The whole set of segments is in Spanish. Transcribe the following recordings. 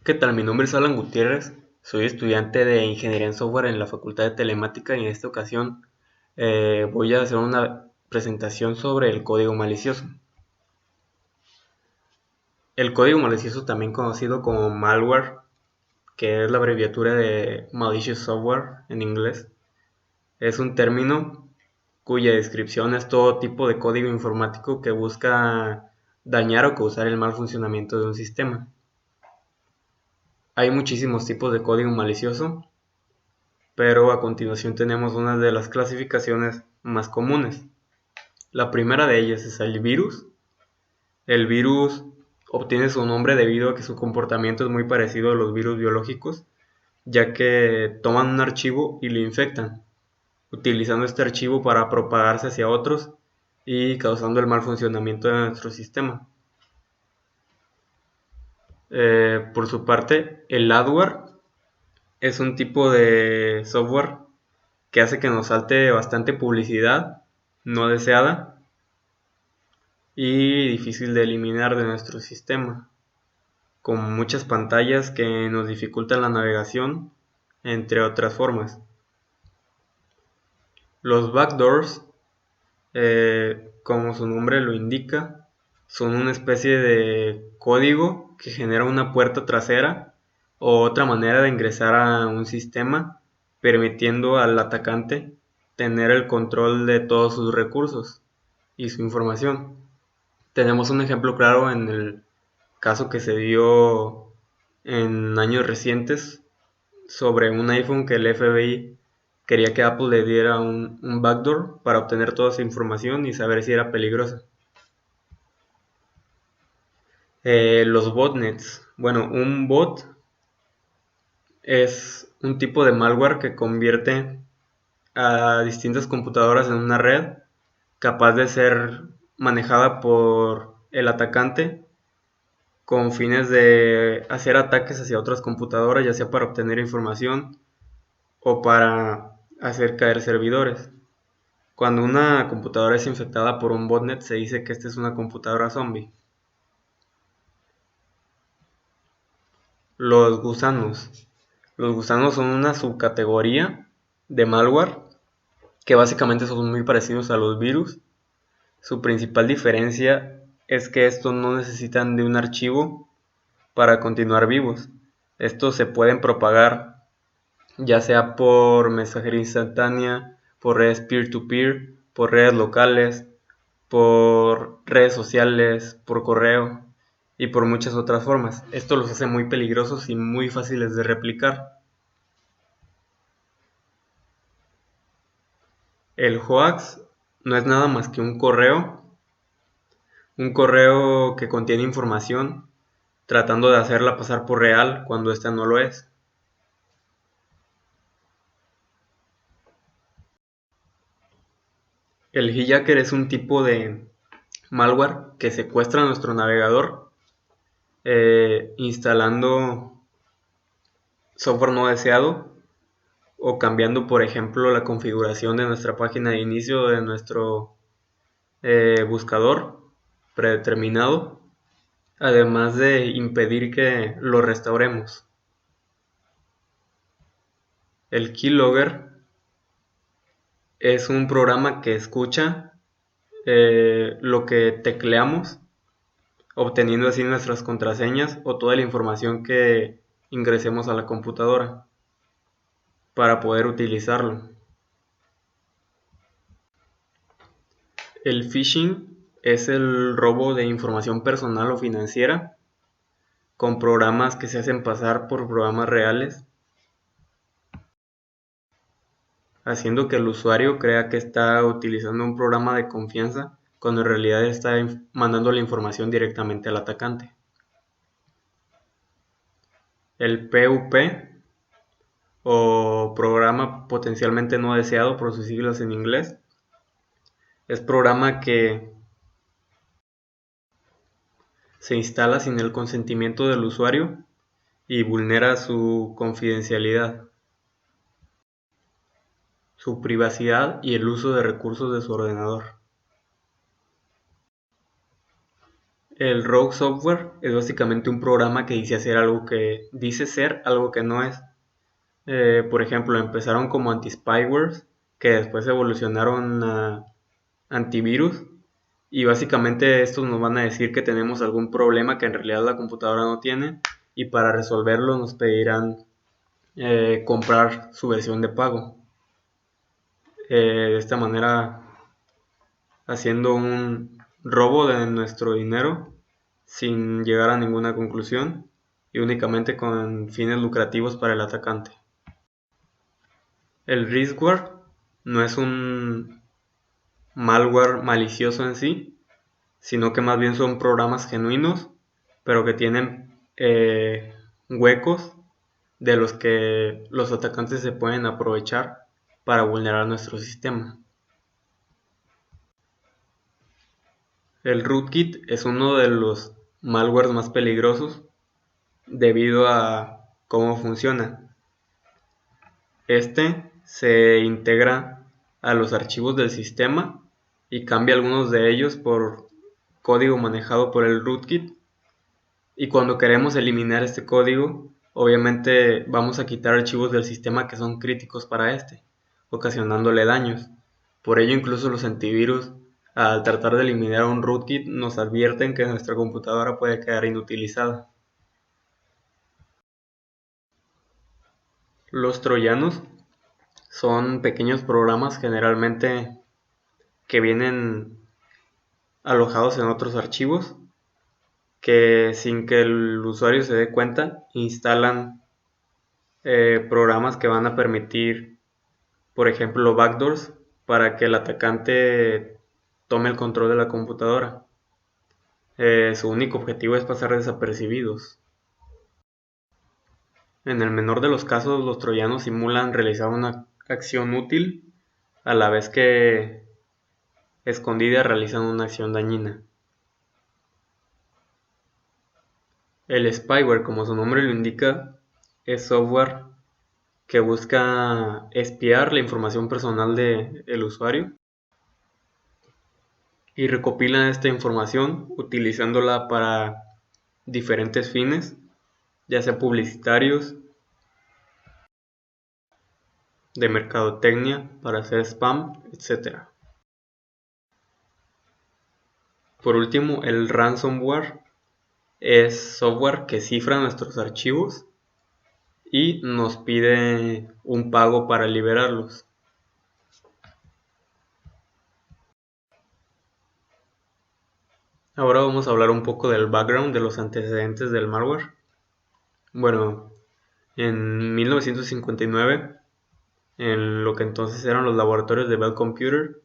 ¿Qué tal? Mi nombre es Alan Gutiérrez, soy estudiante de Ingeniería en Software en la Facultad de Telemática y en esta ocasión voy a hacer una presentación sobre el código malicioso. El código malicioso, también conocido como malware, que es la abreviatura de malicious software en inglés, es un término cuya descripción es todo tipo de código informático que busca dañar o causar el mal funcionamiento de un sistema. Hay muchísimos tipos de código malicioso, pero a continuación tenemos una de las clasificaciones más comunes. La primera de ellas es el virus. El virus obtiene su nombre debido a que su comportamiento es muy parecido a los virus biológicos, ya que toman un archivo y lo infectan, utilizando este archivo para propagarse hacia otros y causando el mal funcionamiento de nuestro sistema. Por su parte, el adware es un tipo de software que hace que nos salte bastante publicidad no deseada y difícil de eliminar de nuestro sistema, con muchas pantallas que nos dificultan la navegación, entre otras formas. Los backdoors, como su nombre lo indica, son una especie de código que genera una puerta trasera o otra manera de ingresar a un sistema, permitiendo al atacante tener el control de todos sus recursos y su información. Tenemos un ejemplo claro en el caso que se dio en años recientes sobre un iPhone que el FBI quería que Apple le diera un backdoor para obtener toda esa información y saber si era peligrosa. Los botnets. Bueno, un bot es un tipo de malware que convierte a distintas computadoras en una red capaz de ser manejada por el atacante con fines de hacer ataques hacia otras computadoras, ya sea para obtener información o para hacer caer servidores. Cuando una computadora es infectada por un botnet, se dice que esta es una computadora zombie. Los gusanos. Los gusanos son una subcategoría de malware que básicamente son muy parecidos a los virus. Su principal diferencia es que estos no necesitan de un archivo para continuar vivos. Estos se pueden propagar ya sea por mensajería instantánea, por redes peer-to-peer, por redes locales, por redes sociales, por correo y por muchas otras formas. Esto los hace muy peligrosos y muy fáciles de replicar. El hoax no es nada más que un correo que contiene información tratando de hacerla pasar por real cuando ésta no lo es. El hijacker es un tipo de malware que secuestra nuestro navegador instalando software no deseado o cambiando, por ejemplo, la configuración de nuestra página de inicio de nuestro buscador predeterminado, además de impedir que lo restauremos. El keylogger es un programa que escucha lo que tecleamos, obteniendo así nuestras contraseñas o toda la información que ingresemos a la computadora para poder utilizarlo. El phishing es el robo de información personal o financiera con programas que se hacen pasar por programas reales, haciendo que el usuario crea que está utilizando un programa de confianza cuando en realidad está mandando la información directamente al atacante. El PUP o programa potencialmente no deseado por sus siglas en inglés es programa que se instala sin el consentimiento del usuario y vulnera su confidencialidad, su privacidad y el uso de recursos de su ordenador. El rogue software es básicamente un programa que dice ser algo que no es. Por ejemplo, empezaron como anti-spywares, que después evolucionaron a antivirus, y básicamente estos nos van a decir que tenemos algún problema que en realidad la computadora no tiene, y para resolverlo nos pedirán comprar su versión de pago. De esta manera, haciendo un robo de nuestro dinero sin llegar a ninguna conclusión y únicamente con fines lucrativos para el atacante. El riskware no es un malware malicioso en sí, sino que más bien son programas genuinos, pero que tienen huecos de los que los atacantes se pueden aprovechar para vulnerar nuestro sistema. El rootkit es uno de los malwares más peligrosos debido a cómo funciona. Este se integra a los archivos del sistema y cambia algunos de ellos por código manejado por el rootkit, y cuando queremos eliminar este código, obviamente vamos a quitar archivos del sistema que son críticos para este, ocasionándole daños. Por ello, incluso los antivirus, al tratar de eliminar un rootkit, nos advierten que nuestra computadora puede quedar inutilizada. Los troyanos son pequeños programas generalmente que vienen alojados en otros archivos, que sin que el usuario se dé cuenta instalan programas que van a permitir, por ejemplo, backdoors para que el atacante tome el control de la computadora. Su único objetivo es pasar desapercibidos. En el menor de los casos, los troyanos simulan realizar una acción útil a la vez que escondida realizan una acción dañina. El spyware, como su nombre lo indica, es software que busca espiar la información personal del usuario y recopila esta información utilizándola para diferentes fines, ya sea publicitarios, de mercadotecnia, para hacer spam, etc. Por último, el ransomware es software que cifra nuestros archivos y nos pide un pago para liberarlos. Ahora vamos a hablar un poco del background, de los antecedentes del malware. Bueno, en 1959, en lo que entonces eran los laboratorios de Bell Computer,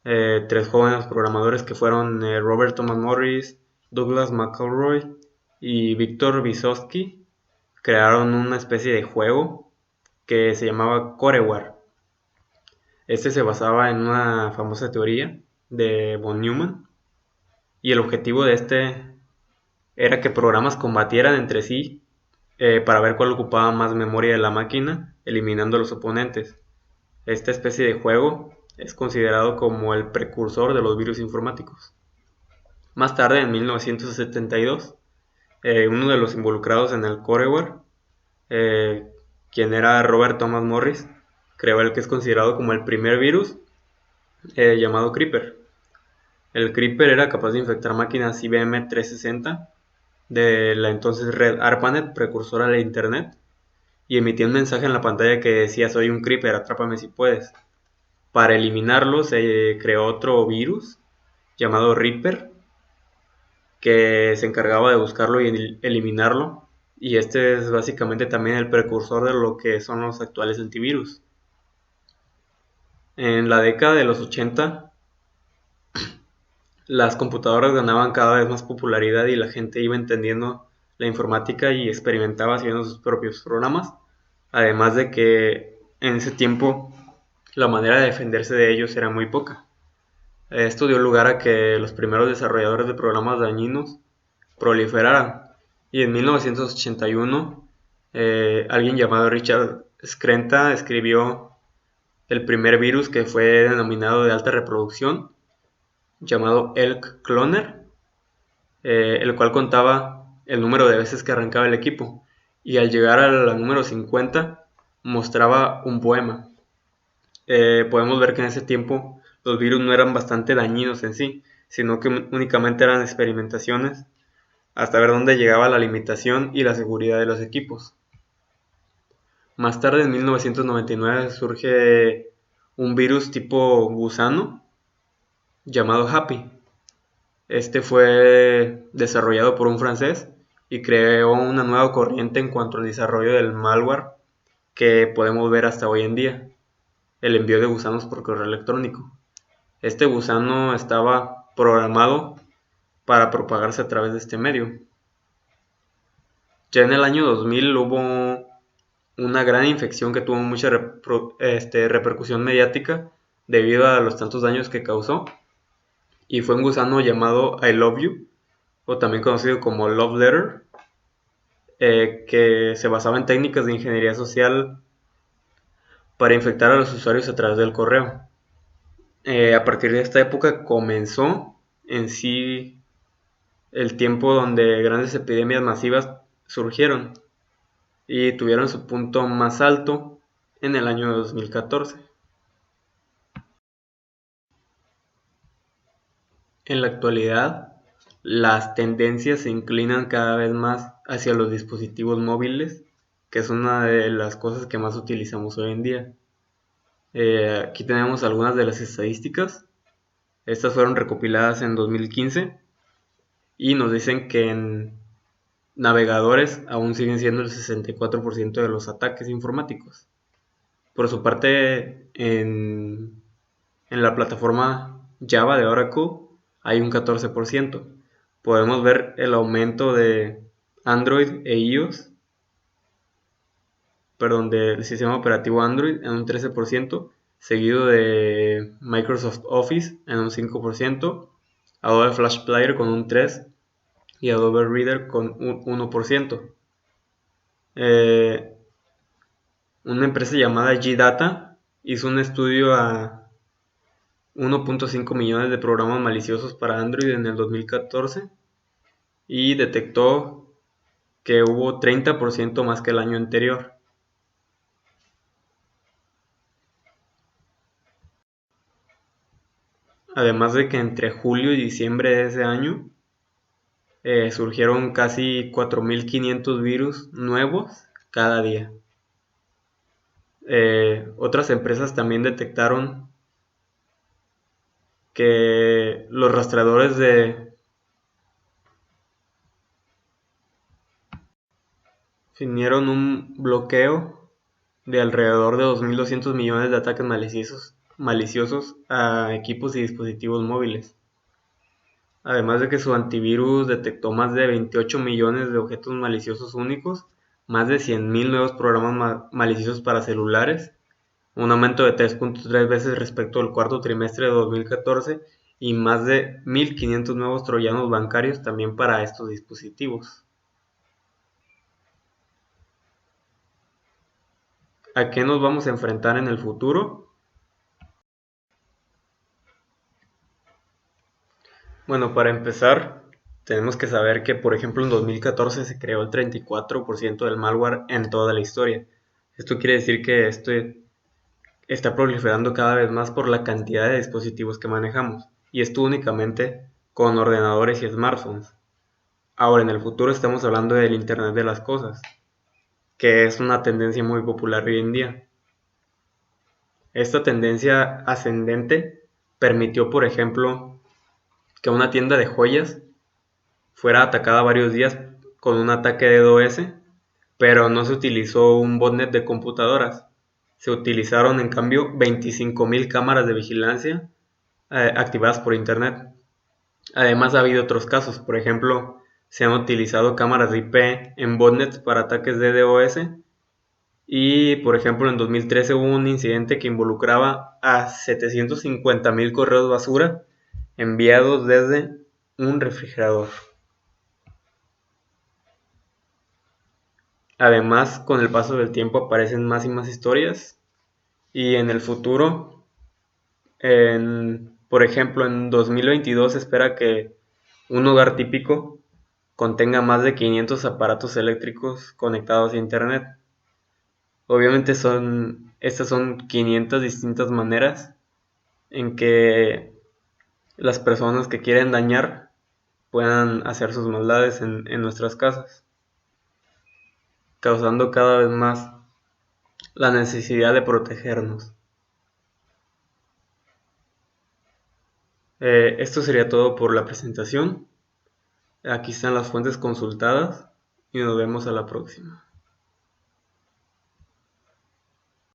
tres jóvenes programadores que fueron Robert Thomas Morris, Douglas McElroy y Victor Vysotski crearon una especie de juego que se llamaba Coreware. Este se basaba en una famosa teoría de von Neumann, y el objetivo de este era que programas combatieran entre sí para ver cuál ocupaba más memoria de la máquina, eliminando a los oponentes. Esta especie de juego es considerado como el precursor de los virus informáticos. Más tarde, en 1972, uno de los involucrados en el Coreware, quien era Robert Thomas Morris, creó el que es considerado como el primer virus, llamado Creeper. El Creeper era capaz de infectar máquinas IBM 360 de la entonces red ARPANET, precursora de Internet, y emitía un mensaje en la pantalla que decía: soy un Creeper, atrápame si puedes. Para eliminarlo se creó otro virus llamado Reaper, que se encargaba de buscarlo y eliminarlo, y este es básicamente también el precursor de lo que son los actuales antivirus. En la década de los 80, las computadoras ganaban cada vez más popularidad y la gente iba entendiendo la informática y experimentaba haciendo sus propios programas, además de que en ese tiempo la manera de defenderse de ellos era muy poca. Esto dio lugar a que los primeros desarrolladores de programas dañinos proliferaran, y en 1981 alguien llamado Richard Skrenta escribió el primer virus, que fue denominado de alta reproducción, llamado Elk Cloner, el cual contaba el número de veces que arrancaba el equipo, y al llegar a la número 50 mostraba un poema. Podemos ver que en ese tiempo los virus no eran bastante dañinos en sí, sino que únicamente eran experimentaciones hasta ver dónde llegaba la limitación y la seguridad de los equipos. Más tarde, en 1999, surge un virus tipo gusano llamado Happy. Este fue desarrollado por un francés y creó una nueva corriente en cuanto al desarrollo del malware que podemos ver hasta hoy en día, el envío de gusanos por correo electrónico. Este gusano estaba programado para propagarse a través de este medio. Ya en el año 2000 hubo una gran infección que tuvo mucha repercusión mediática debido a los tantos daños que causó, y fue un gusano llamado I Love You, o también conocido como Love Letter, que se basaba en técnicas de ingeniería social para infectar a los usuarios a través del correo. A partir de esta época comenzó en sí el tiempo donde grandes epidemias masivas surgieron y tuvieron su punto más alto en el año 2014. En la actualidad, las tendencias se inclinan cada vez más hacia los dispositivos móviles, que es una de las cosas que más utilizamos hoy en día. Aquí tenemos algunas de las estadísticas. Estas fueron recopiladas en 2015 y nos dicen que en navegadores aún siguen siendo el 64% de los ataques informáticos. Por su parte, en la plataforma Java de Oracle hay un 14%. Podemos ver el aumento de Android e iOS, del sistema operativo Android en un 13%, seguido de Microsoft Office en un 5%, Adobe Flash Player con un 3% y Adobe Reader con un 1%. Una empresa llamada G-Data hizo un estudio a 1.5 millones de programas maliciosos para Android en el 2014 y detectó que hubo 30% más que el año anterior. Además de que entre julio y diciembre de ese año surgieron casi 4.500 virus nuevos cada día. Otras empresas también detectaron que los rastreadores definieron un bloqueo de alrededor de 2.200 millones de ataques maliciosos a equipos y dispositivos móviles. Además de que su antivirus detectó más de 28 millones de objetos maliciosos únicos, más de 100.000 nuevos programas maliciosos para celulares, un aumento de 3.3 veces respecto al cuarto trimestre de 2014 y más de 1.500 nuevos troyanos bancarios también para estos dispositivos. ¿A qué nos vamos a enfrentar en el futuro? Bueno, para empezar, tenemos que saber que, por ejemplo, en 2014 se creó el 34% del malware en toda la historia. Esto quiere decir que esto está proliferando cada vez más por la cantidad de dispositivos que manejamos, y esto únicamente con ordenadores y smartphones. Ahora, en el futuro estamos hablando del Internet de las cosas, que es una tendencia muy popular hoy en día. Esta tendencia ascendente permitió, por ejemplo, que una tienda de joyas fuera atacada varios días con un ataque de DOS, pero no se utilizó un botnet de computadoras. Se utilizaron en cambio 25.000 cámaras de vigilancia activadas por internet. Además ha habido otros casos, por ejemplo, se han utilizado cámaras de IP en botnets para ataques de DOS, y por ejemplo en 2013 hubo un incidente que involucraba a 750.000 correos basura enviados desde un refrigerador. Además, con el paso del tiempo aparecen más y más historias, y en el futuro, por ejemplo, en 2022 se espera que un hogar típico contenga más de 500 aparatos eléctricos conectados a Internet. Obviamente estas son 500 distintas maneras en que las personas que quieren dañar puedan hacer sus maldades en nuestras casas, causando cada vez más la necesidad de protegernos. Esto sería todo por la presentación. Aquí están las fuentes consultadas y nos vemos a la próxima.